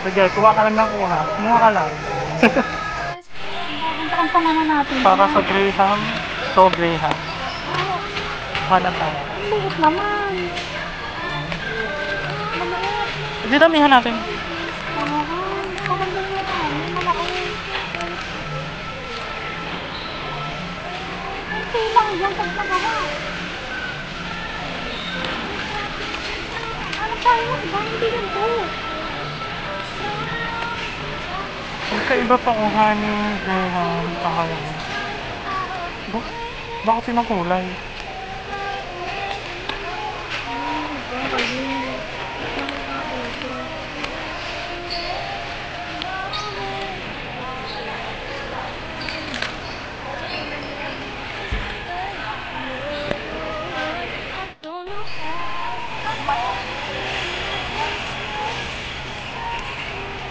Sige, kuha ka lang ng kuha. Kumuha ka lang. Puntahan pa naman natin. Para sa Graham. So, Graham. Oo, Kuha na tayo. ang liit naman. Maliit. Hindi damihan natin. Oo, maganda yun. Ang malaki. Kunti lang yan pag nagawa. Ano tayo? Iba hindi ganito. Magkaiba pa kuha ni Graham. Bakit yun ang kulay?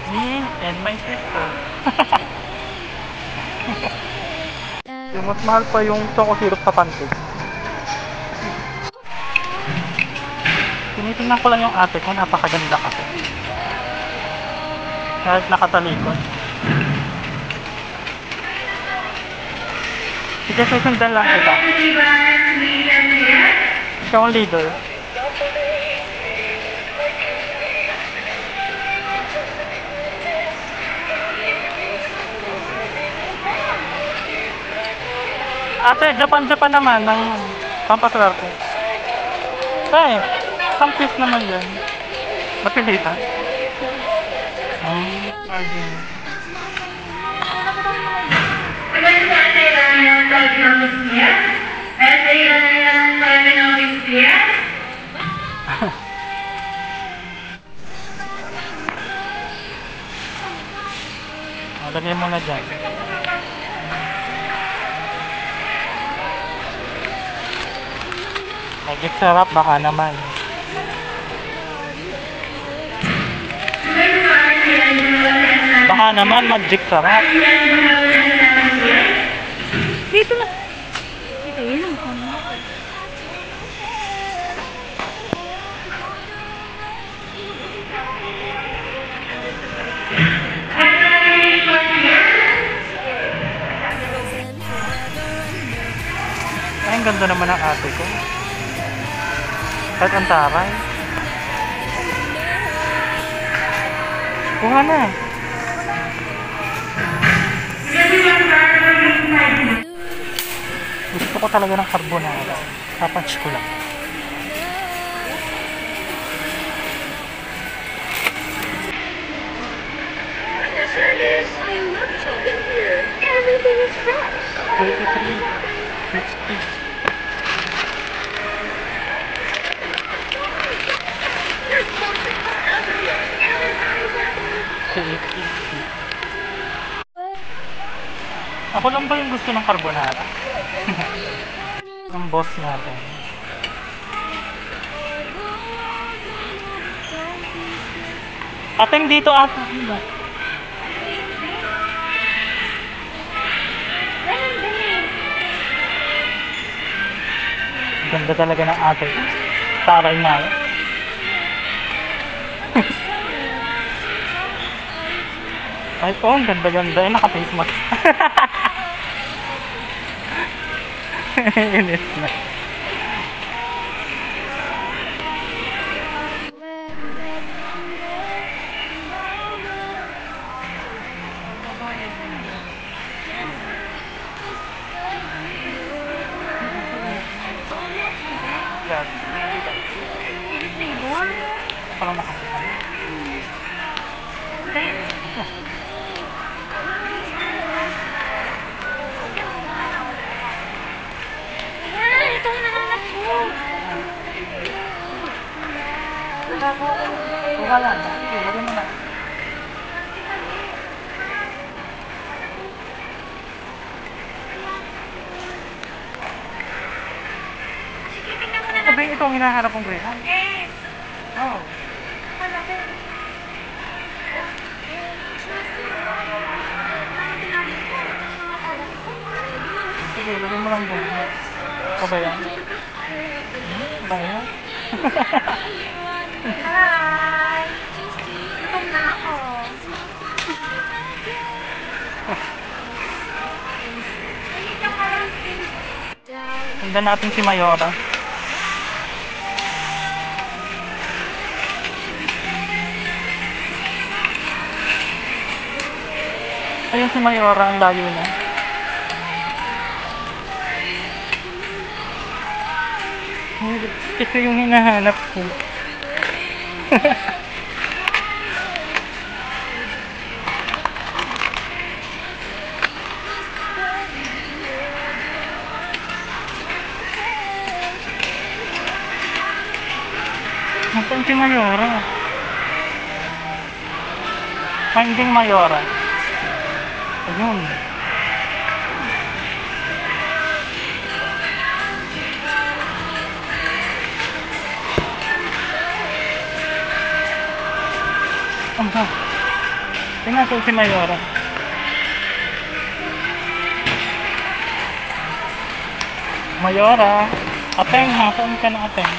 Me and my sister. Yung mas mahal pa yung choco syrup sa pancake. Tinitingnan ko lang yung ate ko, napakaganda kasi. Kahit nakatalikod. Sige, susundan lang kita. Ikaw ang leader. Ate, Japan naman ng pampaswerte ko. Tay, isang piece naman yan. Matilitan. Margin. Lagay mo na dyan. Magic sarap, baka naman. Baka naman, magic sarap. Dito na. Dito, yun ang kanya. Ay, ang ganda naman ng ate ko. Kahit ang taray. Kuha na. Gusto ko talaga ng carbonara. Papunch ko lang. Everything is fresh. 33. 60. Ako lang ba yung gusto ng carbonara? Ang boss natin. Ating dito ata. Ganda talaga ng ate. Taray nga. Ay po, ang ganda-ganda. Ay, naka-face mask. Inis na. Yan. Parang nakakita. Ito yung nananap ko. Wala na. Sige, lagyan mo na. Sige, tingnan mo na Sabi ito ang hinahanap kong Graham. Yes. Oh. Malaki. Sige, lagyan mo lang doon. Ito ba yan? Ba yan? Hi. Gutom na ako. Tignan natin si Mayora. Ayun si Mayora, ang layo na. Ito yung hinahanap ko. Nasaan si Mayora? Finding Mayora. Ayun. Aha. Tingnan ko si Mayora. Mayora, ateng ha, saan ka na ateng?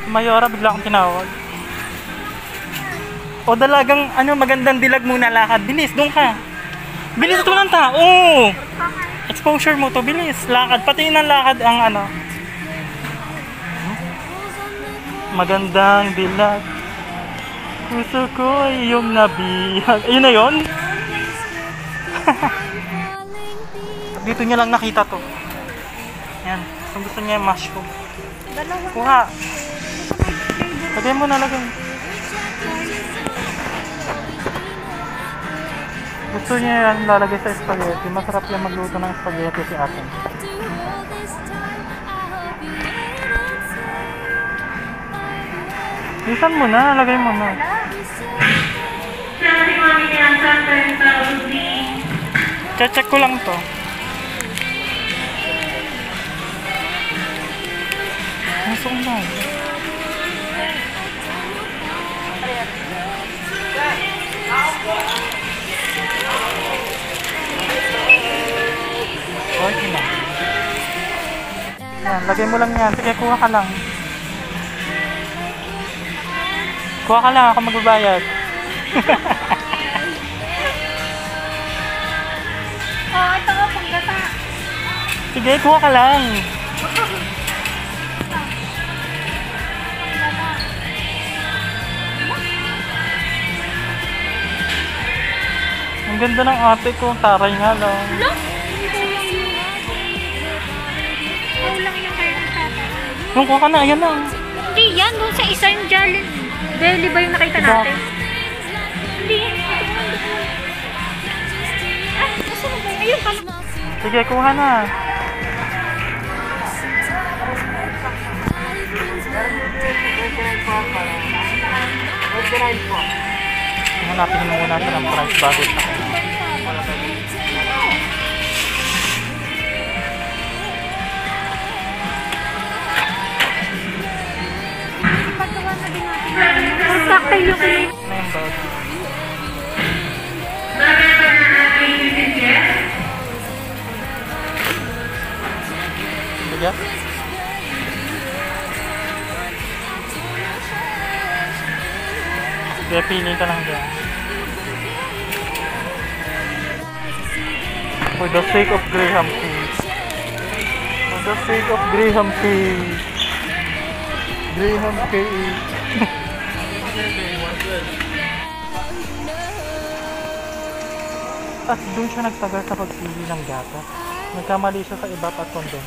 Mayora, bigla akong tinawag. O dalagang ano, magandang dilag muna lakad. Bilis, doon ka. Bilis ito ng tao. Exposure mo to, bilis. Lakad, pati ng lakad ang ano. Magandang dilag. Gusto ko yung nabihag. Ayun na yun. Dito niya lang nakita to. Yan. Kung gusto niya yung mushroom. Kuha. Lagay mo na, lagay. Gusto niya yan lalagay sa spaghetti. Masarap yan magluto ng spaghetti si ate. Isan mo na, lagay mo na. Check ko lang to. Masok na. Okay na. Yan, lagay mo lang yan. Sige, kuha ka lang. Kuha ka lang, ako magbabayad. Oh, ito nga, panggata. Sige, kuha ka lang. Ang ganda ng ate ko, taray nga lang. Ano? Kulang yung kayo ng tata. Yung kuha ka na, ayan lang. Hindi yan, doon sa isang deli ba yung nakita Diba? natin? Hindi yan. Ah, nasa na ba? Ayun pala. Sige, kuha na. Hanapin mo muna siya ng price bago sa akin. Pagkawa na din natin. Cocktail yung kulit. Ano yung bag? Sige. Sige, pili ka lang dyan. For the sake of Graham cheese. For the sake of Graham cheese. Graham cheese. At doon siya nagtagal sa pagpili ng gata. Nagkamali siya sa iba at kondom.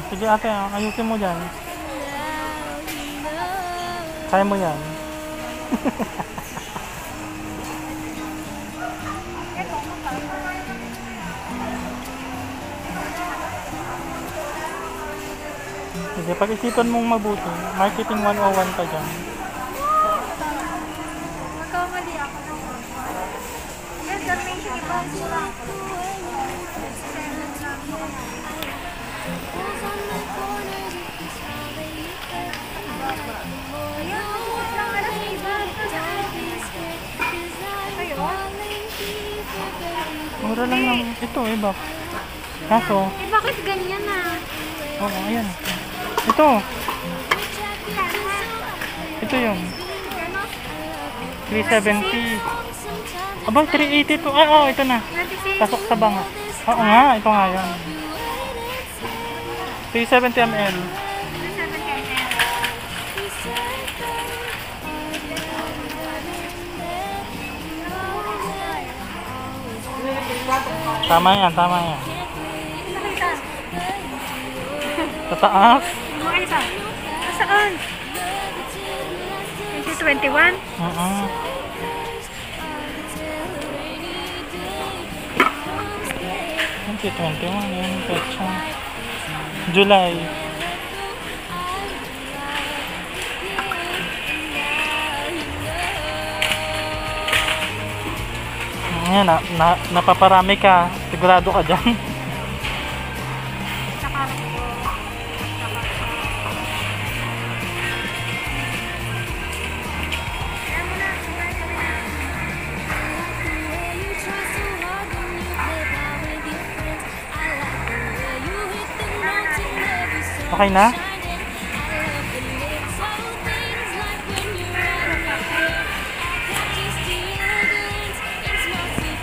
Sige ate, ayusin mo dyan. Kaya mo yan. Sige, pag-isipan mong mabuti. Marketing 101 ka dyan. Magkamali ako ng yes, donation iba sila. Mura lang lang. Ito, iba. Kaso, Eh, bakit ganyan ah? oo, ayan. Ito. Ito yun. Ano? 370. Aba, 380 to. Ah, oo, ito na. 26. Pasok sa banga. Oo nga, ito nga yan. 370 ml. 370 ml. Tama yan, tama yan. Nakita. Sa taas. Makita. Saan? 2021? Oo. Yung 21, yun, petsa. July. Yan, napaparami ka. Sigurado ka dyan. Saka Okay na?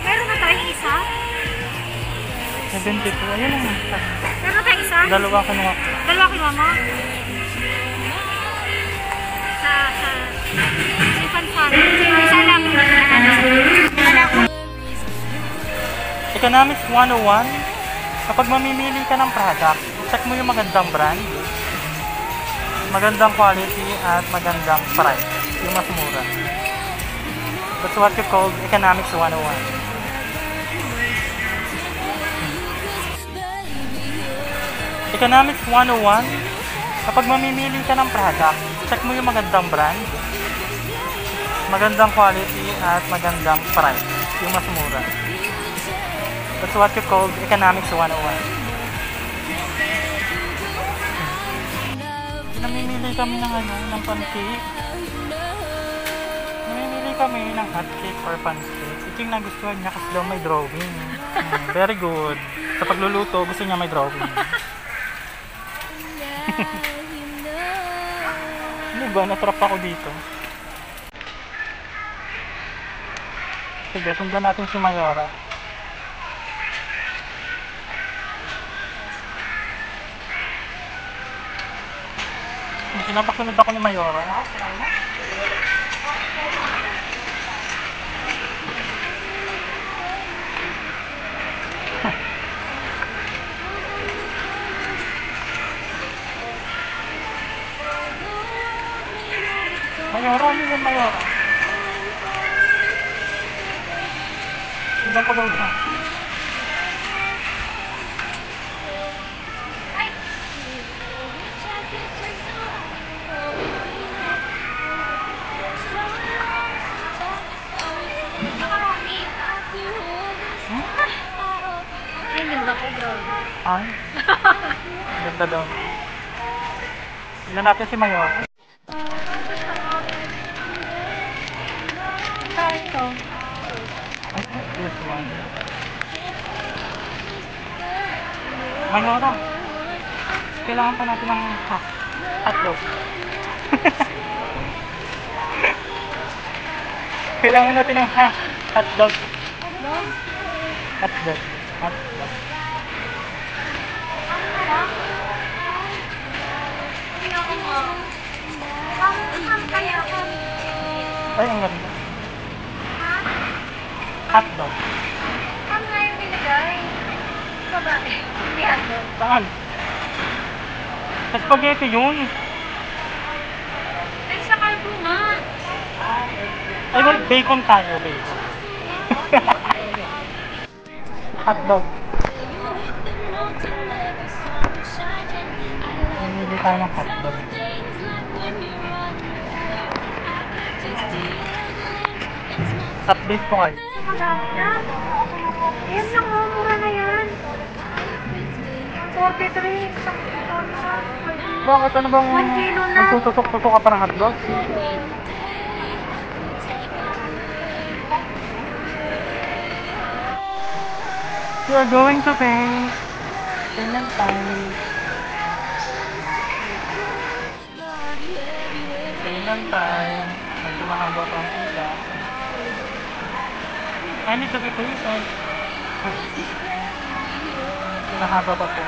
meron na tayong isa? 72. Ayun lang. Meron na tayong isa? Dalawa kinuha ko. Dalawa kinuha mo? Sa Sipan-fan. Isa lang. Economics 101. Kapag mamimili ka ng product, check mo yung magandang brand, magandang quality, at magandang price. Yung mas mura. That's what you call Economics 101. Economics 101. Kapag mamimili ka ng product, check mo yung magandang brand, magandang quality, at magandang price. Yung mas mura. That's what you call Economics 101. Namimili kami ng ng pancake. Namimili kami ng hot cake or pancake. Ito yung nagustuhan niya kasi daw may drawing. Very good. Sa pagluluto, gusto niya may drawing. Ano ba? Natrap ako dito. Sige, sundan natin si Mayora. Pinapasunod ako ni Mayora. Mayora, ano yun Mayora? Tignan ko daw siya. Ay, ganda daw. Tignan natin si Mayor. Ay, this one. Mayora, kailangan pa natin ng hotdog. Kailangan natin ng hotdog. Hotdog. Hotdog. Ay, ang ganda. Hotdog. Ano nga yung binigay? Babae. Hindi hotdog. Saan? Sa spaghetti yun. Ay, sa carbo nga. Ay, wait, bacon tayo, bacon. Hotdog. Hindi tayo ng hotdog. Update ko kayo. Maganda. Yan lang, oh, mura na yan. 43. Isang kilo na. Bakit? Ano bang 1 kilo na. magtutusok-tusok ka pa ng hotdog? We are going to pay. Payment time. Payment inantay. Medyo mahaba pa ang pila. I need to be patient. Mahaba pa po.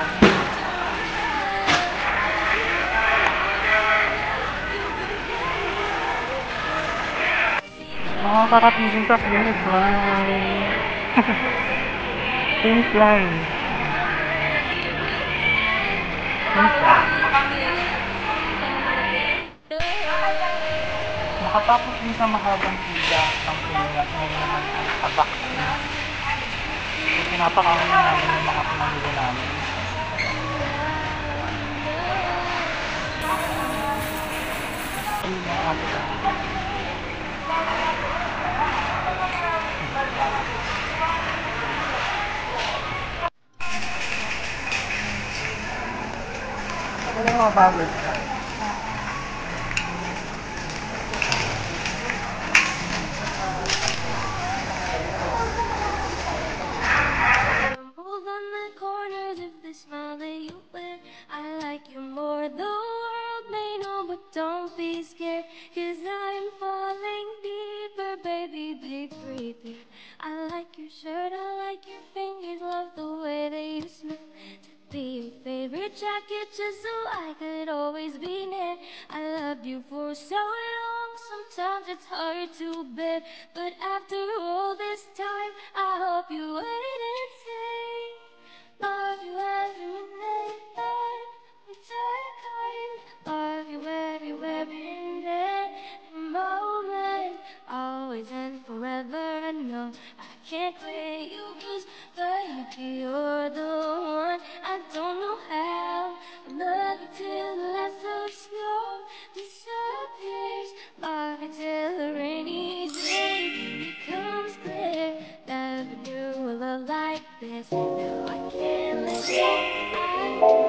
Makakarating din sa finish line. Finish line. Finish line. Nakatapos din sa mahabang pila ang pila. Ngayon naman ay abak. So, pinapakain namin yung mga pinamili namin. Ayun yung abak. Wala mga bagay. Move on the corners of the smile that you wear. I like you more. The world may know, but don't be scared. Cause I'm falling deeper, baby, be prepared. I like your shirt, I like your fingers, love the way that you smell. To be your favorite jacket, just so I could always be near. I loved you for so long, sometimes it's hard to bear. But after all this time, I hope you wait and see. Love you every minute, every second. Love you every minute, moment. Always and forever. No, I can't quit you, cause baby, you're the one. I don't know how. I love you till the last of snow disappears. Love you till the rainy day becomes clear. Never knew a love like this. Now I can't let go.